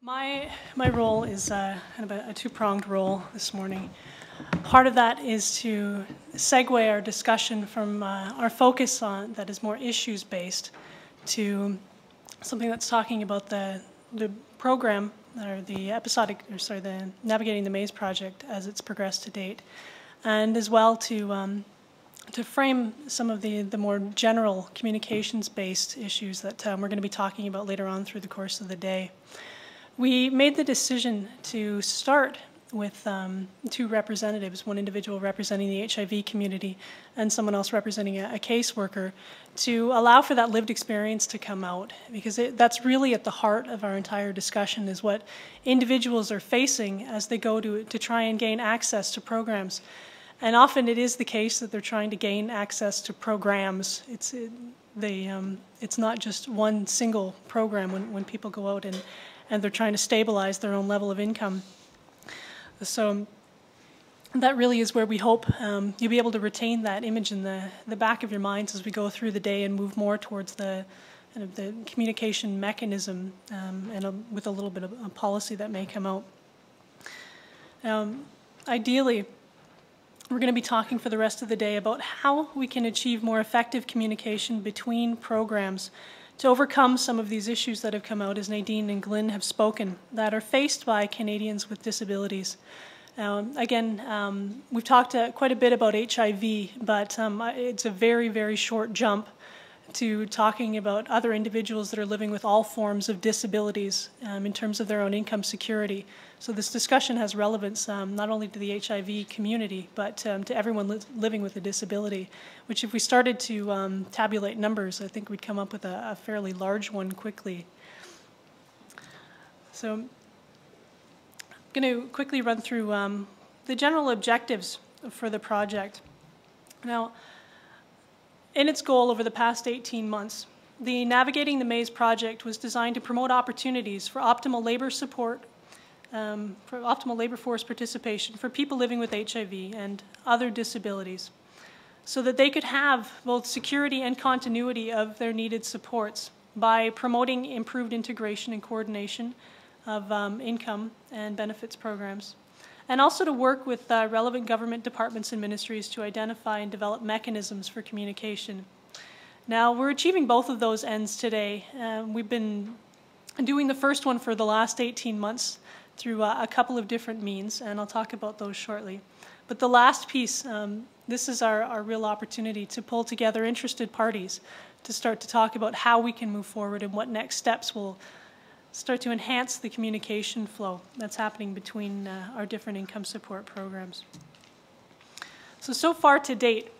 My role is kind of a two-pronged role this morning. Part of that is to segue our discussion from our focus on that is more issues-based to something that's talking about the program or the Navigating the Maze project as it's progressed to date, and as well to frame some of the more general communications-based issues that we're going to be talking about later on through the course of the day. We made the decision to start with two representatives, one individual representing the HIV community and someone else representing a caseworker, to allow for that lived experience to come out, because that's really at the heart of our entire discussion, is what individuals are facing as they go to try and gain access to programs. And often it is the case that they're trying to gain access to programs. It's not just one single program when people go out and they're trying to stabilize their own level of income. So that really is where we hope you'll be able to retain that image in the back of your minds as we go through the day and move more towards the communication mechanism with a little bit of a policy that may come out. Ideally, we're going to be talking for the rest of the day about how we can achieve more effective communication between programs to overcome some of these issues that have come out, as Nadine and Glyn have spoken, that are faced by Canadians with disabilities. Again, we've talked quite a bit about HIV, but it's a very, very short jump to talking about other individuals that are living with all forms of disabilities in terms of their own income security. So this discussion has relevance not only to the HIV community, but to everyone living with a disability, which if we started to tabulate numbers, I think we'd come up with a fairly large one quickly. So I'm going to quickly run through the general objectives for the project. Now, in its goal over the past 18 months, the Navigating the Maze project was designed to promote opportunities for optimal labor support, for optimal labor force participation for people living with HIV and other disabilities, so that they could have both security and continuity of their needed supports by promoting improved integration and coordination of income and benefits programs, and also to work with relevant government departments and ministries to identify and develop mechanisms for communication. Now, we're achieving both of those ends today. We've been doing the first one for the last 18 months through a couple of different means, and I'll talk about those shortly. But the last piece, this is our real opportunity to pull together interested parties to start to talk about how we can move forward and what next steps will start to enhance the communication flow that's happening between our different income support programs. So far to date,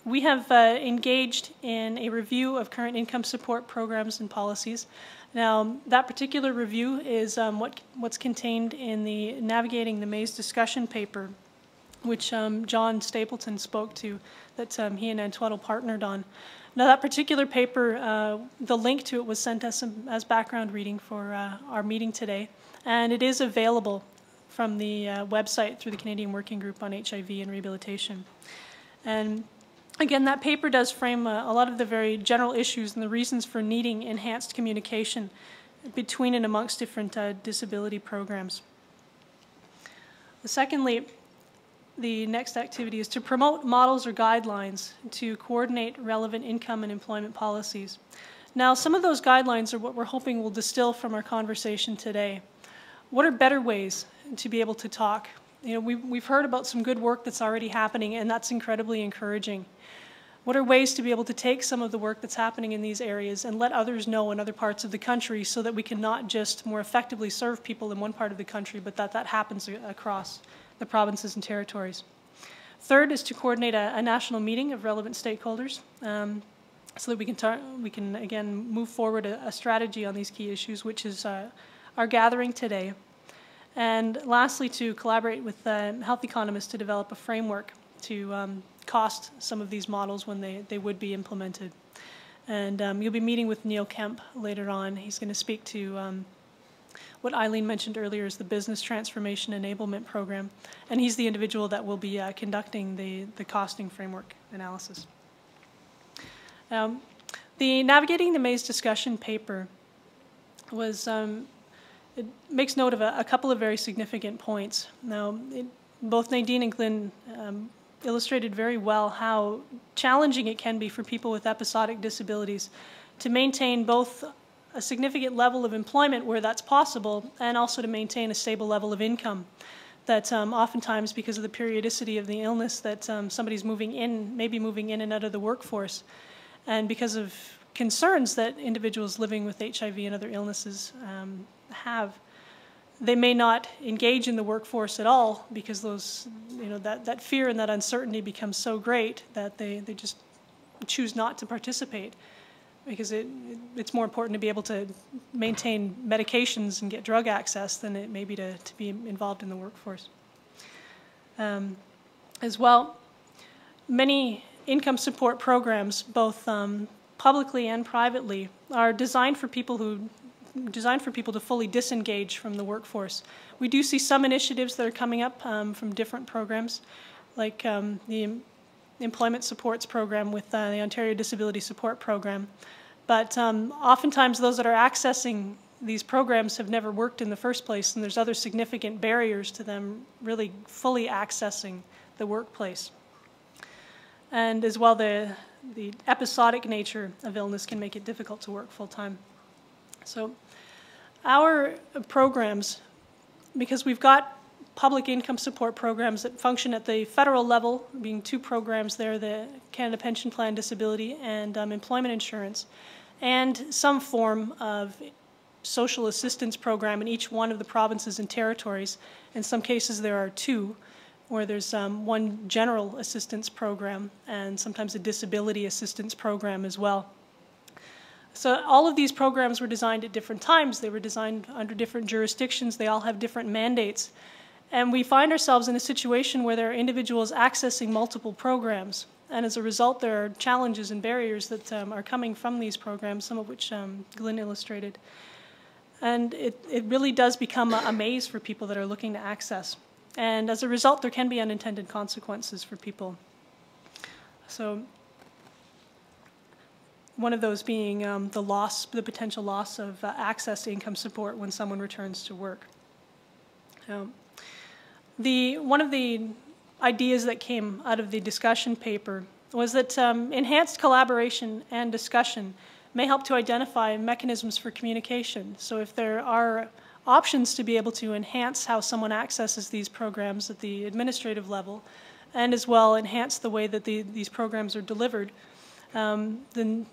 we have engaged in a review of current income support programs and policies. Now, that particular review is what's contained in the Navigating the Maze discussion paper, which John Stapleton spoke to, that he and Untitled partnered on. Now, that particular paper, the link to it was sent us as background reading for our meeting today, and it is available from the website through the Canadian Working Group on HIV and Rehabilitation. And again, that paper does frame a lot of the very general issues and the reasons for needing enhanced communication between and amongst different disability programs. Secondly, the next activity is to promote models or guidelines to coordinate relevant income and employment policies. Now, some of those guidelines are what we're hoping will distill from our conversation today. What are better ways to be able to talk? You know, we've heard about some good work that's already happening, and that's incredibly encouraging. What are ways to be able to take some of the work that's happening in these areas and let others know in other parts of the country so that we can not just more effectively serve people in one part of the country, but that happens across the provinces and territories. Third is to coordinate a national meeting of relevant stakeholders so that we can again move forward a strategy on these key issues, which is our gathering today. And lastly, to collaborate with health economists to develop a framework to cost some of these models when they would be implemented. And you'll be meeting with Neil Kemp later on. He's going to speak to what Eileen mentioned earlier is the Business Transformation Enablement Program, and he's the individual that will be conducting the costing framework analysis. The Navigating the Maze discussion paper was it makes note of a couple of very significant points. Now, both Nadine and Glenn illustrated very well how challenging it can be for people with episodic disabilities to maintain both a significant level of employment where that's possible and also to maintain a stable level of income. That oftentimes, because of the periodicity of the illness, that somebody's maybe moving in and out of the workforce, and because of concerns that individuals living with HIV and other illnesses have, they may not engage in the workforce at all because those, that fear and that uncertainty becomes so great that they just choose not to participate, because it's more important to be able to maintain medications and get drug access than it may be to be involved in the workforce. As well, many income support programs, both publicly and privately, are designed for people to fully disengage from the workforce. We do see some initiatives that are coming up from different programs, like the Employment Supports Program with the Ontario Disability Support Program. But oftentimes those that are accessing these programs have never worked in the first place, and there's other significant barriers to them really fully accessing the workplace. And as well, the episodic nature of illness can make it difficult to work full-time. So our programs, because we've got public income support programs that function at the federal level, being two programs there, the Canada Pension Plan Disability and employment insurance, and some form of social assistance program in each one of the provinces and territories. In some cases there are two, where there's one general assistance program and sometimes a disability assistance program as well. So all of these programs were designed at different times. They were designed under different jurisdictions. They all have different mandates. And we find ourselves in a situation where there are individuals accessing multiple programs. And as a result, there are challenges and barriers that are coming from these programs, some of which Glenn illustrated. And it really does become a maze for people that are looking to access. And as a result, there can be unintended consequences for people. So one of those being the potential loss of access to income support when someone returns to work. One of the ideas that came out of the discussion paper was that enhanced collaboration and discussion may help to identify mechanisms for communication. So if there are options to be able to enhance how someone accesses these programs at the administrative level, and as well enhance the way that these programs are delivered, then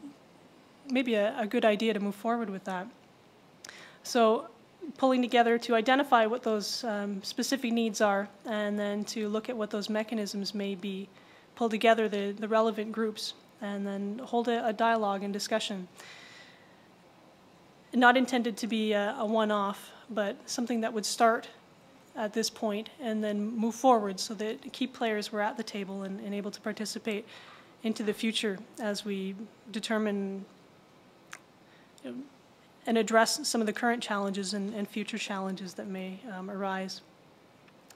maybe a good idea to move forward with that. So pulling together to identify what those specific needs are, and then to look at what those mechanisms may be, pull together the relevant groups, and then hold a dialogue and discussion. Not intended to be a one-off, but something that would start at this point and then move forward so that key players were at the table and able to participate into the future as we determine and address some of the current challenges and future challenges that may arise,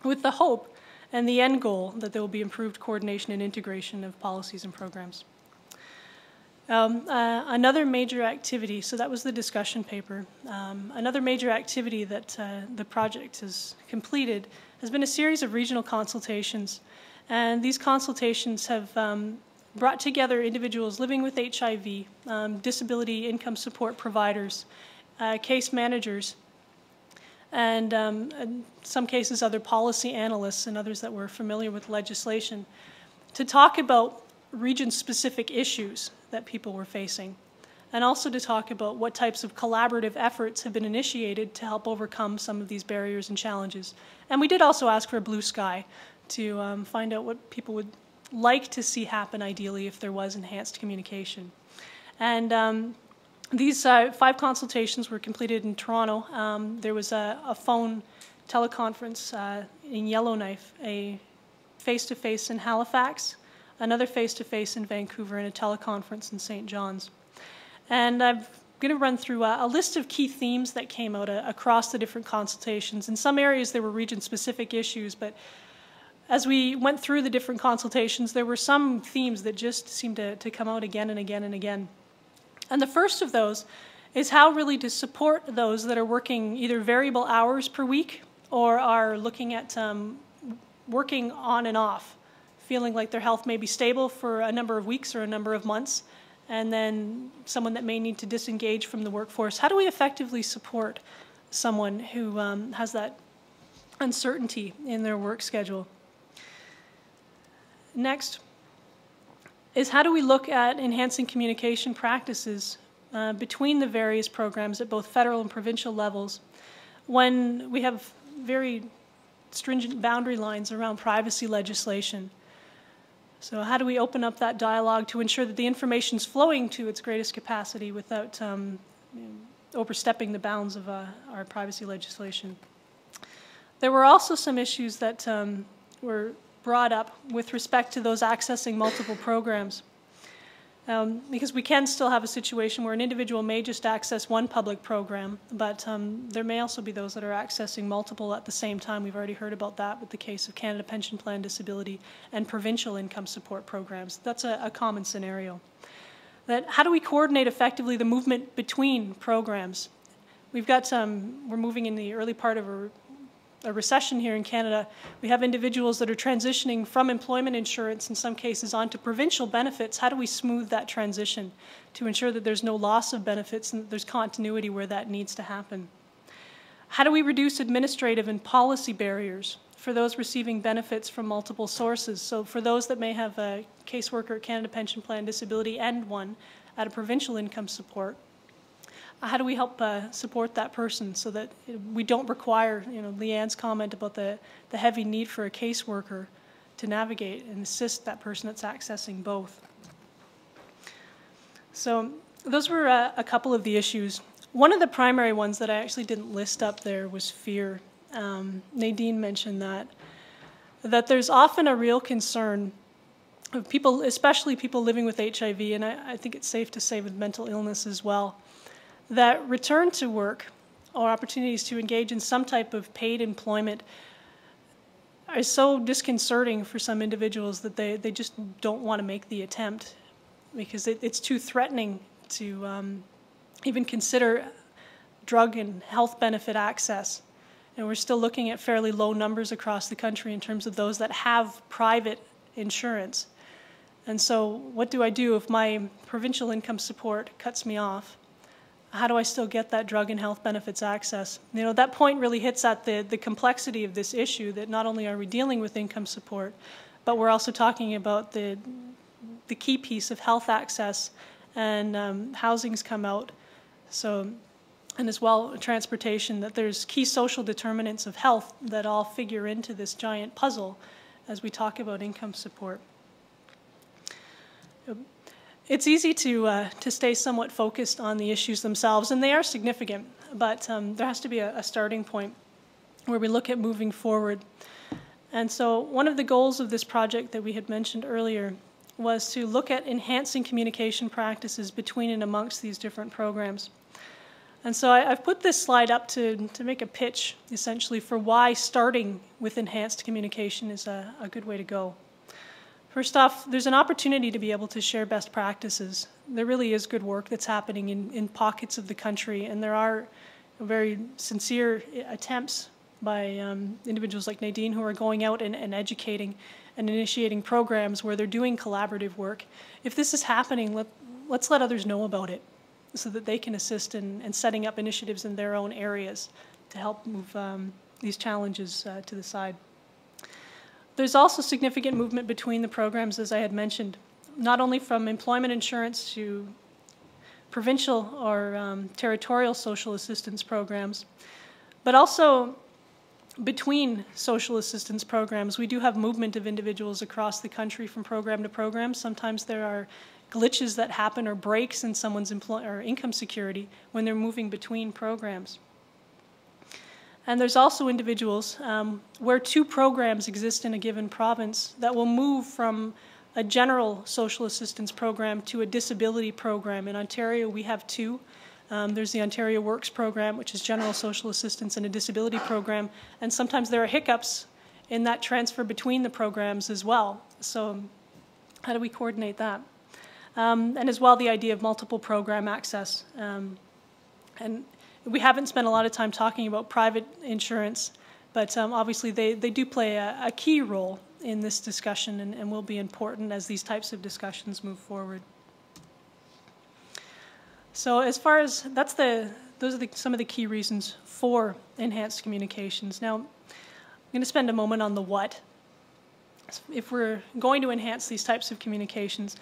with the hope and the end goal that there will be improved coordination and integration of policies and programs. Another major activity, so that was the discussion paper. Another major activity that the project has completed has been a series of regional consultations. And these consultations have brought together individuals living with HIV, disability income support providers, case managers, and in some cases other policy analysts and others that were familiar with legislation, to talk about region-specific issues that people were facing, and also to talk about what types of collaborative efforts have been initiated to help overcome some of these barriers and challenges. And we did also ask for a blue sky to find out what people would like to see happen ideally if there was enhanced communication. And these 5 consultations were completed in Toronto. There was a phone teleconference in Yellowknife, a face-to-face in Halifax, another face-to-face in Vancouver, and a teleconference in St. John's. And I'm going to run through a list of key themes that came out across the different consultations. In some areas there were region-specific issues, but as we went through the different consultations, there were some themes that just seemed to come out again and again and again. And the first of those is how really to support those that are working either variable hours per week or are looking at working on and off, feeling like their health may be stable for a number of weeks or a number of months, and then someone that may need to disengage from the workforce. How do we effectively support someone who has that uncertainty in their work schedule? Next is how do we look at enhancing communication practices between the various programs at both federal and provincial levels when we have very stringent boundary lines around privacy legislation. So how do we open up that dialogue to ensure that the information is flowing to its greatest capacity without overstepping the bounds of our privacy legislation? There were also some issues that were brought up with respect to those accessing multiple programs. Because we can still have a situation where an individual may just access one public program, but there may also be those that are accessing multiple at the same time. We've already heard about that with the case of Canada Pension Plan Disability and provincial income support programs. That's a common scenario. How do we coordinate effectively the movement between programs? We've got we're moving in the early part of a recession here in Canada. We have individuals that are transitioning from employment insurance in some cases onto provincial benefits. How do we smooth that transition to ensure that there's no loss of benefits and that there's continuity where that needs to happen? How do we reduce administrative and policy barriers for those receiving benefits from multiple sources? So for those that may have a caseworker at Canada Pension Plan Disability and one at a provincial income support, how do we help support that person so that we don't require, Leanne's comment about the heavy need for a caseworker to navigate and assist that person that's accessing both? So those were a couple of the issues. One of the primary ones that I actually didn't list up there was fear. Nadine mentioned that there's often a real concern of people, especially people living with HIV, and I think it's safe to say with mental illness as well, that return to work or opportunities to engage in some type of paid employment are so disconcerting for some individuals that they just don't want to make the attempt because it's too threatening to even consider drug and health benefit access. And we're still looking at fairly low numbers across the country in terms of those that have private insurance. And so what do I do if my provincial income support cuts me off? How do I still get that drug and health benefits access? That point really hits at the complexity of this issue, that not only are we dealing with income support, but we're also talking about the key piece of health access, and housing's come out. So, and as well, transportation, that there's key social determinants of health that all figure into this giant puzzle as we talk about income support. It's easy to stay somewhat focused on the issues themselves, and they are significant, but there has to be a starting point where we look at moving forward. And so one of the goals of this project that we had mentioned earlier was to look at enhancing communication practices between and amongst these different programs. And so I've put this slide up to make a pitch, essentially, for why starting with enhanced communication is a good way to go. First off, there's an opportunity to be able to share best practices. There really is good work that's happening in pockets of the country, and there are very sincere attempts by individuals like Nadine who are going out and educating and initiating programs where they're doing collaborative work. If this is happening, let's let others know about it so that they can assist in setting up initiatives in their own areas to help move these challenges to the side. There's also significant movement between the programs, as I had mentioned, not only from employment insurance to provincial or territorial social assistance programs, but also between social assistance programs. We do have movement of individuals across the country from program to program. Sometimes there are glitches that happen or breaks in someone's income security when they're moving between programs. And there's also individuals where two programs exist in a given province that will move from a general social assistance program to a disability program. In Ontario, we have two. There's the Ontario Works program, which is general social assistance, and a disability program. And sometimes there are hiccups in that transfer between the programs as well. So how do we coordinate that? And as well, the idea of multiple program access. And we haven't spent a lot of time talking about private insurance, but obviously they do play a key role in this discussion and will be important as these types of discussions move forward. So as far as, those are some of the key reasons for enhanced communications. Now, I'm going to spend a moment on the what. If we're going to enhance these types of communications,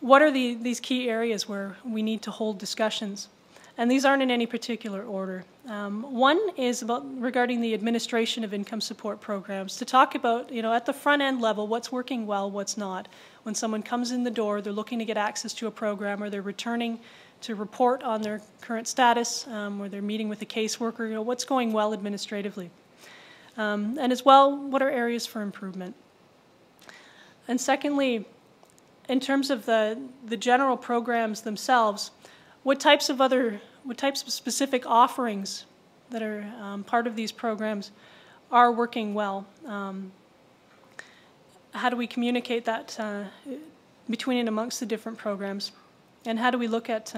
what are these key areas where we need to hold discussions? And these aren't in any particular order. One is regarding the administration of income support programs, to talk about, at the front end level, what's working well, what's not. When someone comes in the door, they're looking to get access to a program, or they're returning to report on their current status, or they're meeting with a caseworker, what's going well administratively. And as well, what are areas for improvement? And secondly, in terms of the general programs themselves, what types of specific offerings that are part of these programs are working well? How do we communicate that between and amongst the different programs? And how do we look at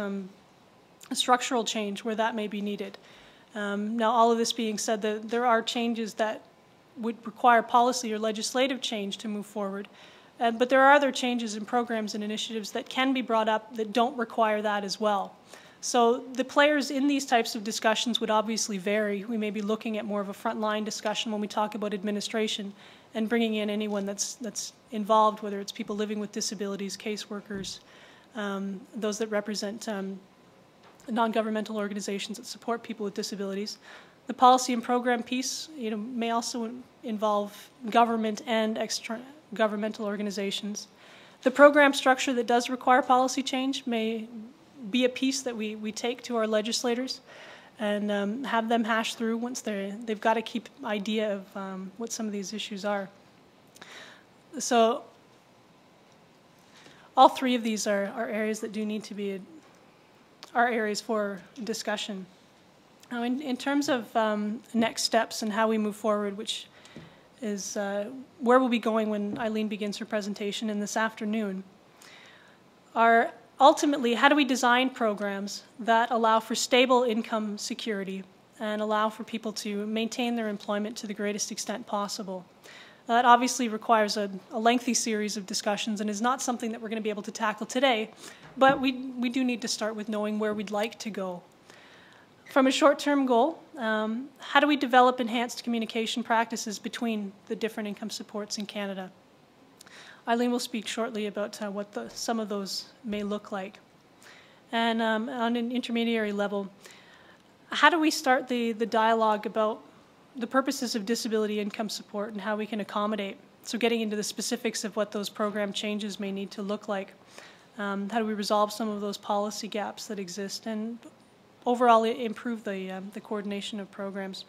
structural change where that may be needed? Now, all of this being said, there are changes that would require policy or legislative change to move forward. But there are other changes in programs and initiatives that can be brought up that don't require that as well. So the players in these types of discussions would obviously vary. We may be looking at more of a frontline discussion when we talk about administration and bringing in anyone that's involved, whether it's people living with disabilities, caseworkers, those that represent non-governmental organizations that support people with disabilities. The policy and program piece, may also involve government and governmental organizations. The program structure that does require policy change may be a piece that we take to our legislators and have them hash through once they've got a key idea of what some of these issues are. So all three of these are areas that do need to be areas for discussion. Now, in terms of next steps and how we move forward, which is where we'll be going when Eileen begins her presentation in this afternoon, are ultimately, how do we design programs that allow for stable income security and allow for people to maintain their employment to the greatest extent possible? That obviously requires a lengthy series of discussions and is not something that we're going to be able to tackle today, but we do need to start with knowing where we'd like to go. From a short-term goal, how do we develop enhanced communication practices between the different income supports in Canada? Eileen will speak shortly about what some of those may look like. And on an intermediary level, how do we start the dialogue about the purposes of disability income support and how we can accommodate? So getting into the specifics of what those program changes may need to look like. How do we resolve some of those policy gaps that exist and overall improve the coordination of programs?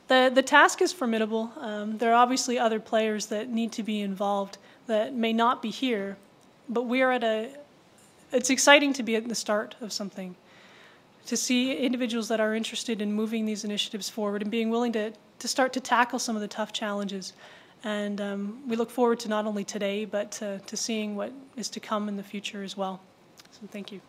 The task is formidable. There are obviously other players that need to be involved that may not be here, but we are it's exciting to be at the start of something, to see individuals that are interested in moving these initiatives forward and being willing to start to tackle some of the tough challenges. And we look forward to not only today, but to seeing what is to come in the future as well. So thank you.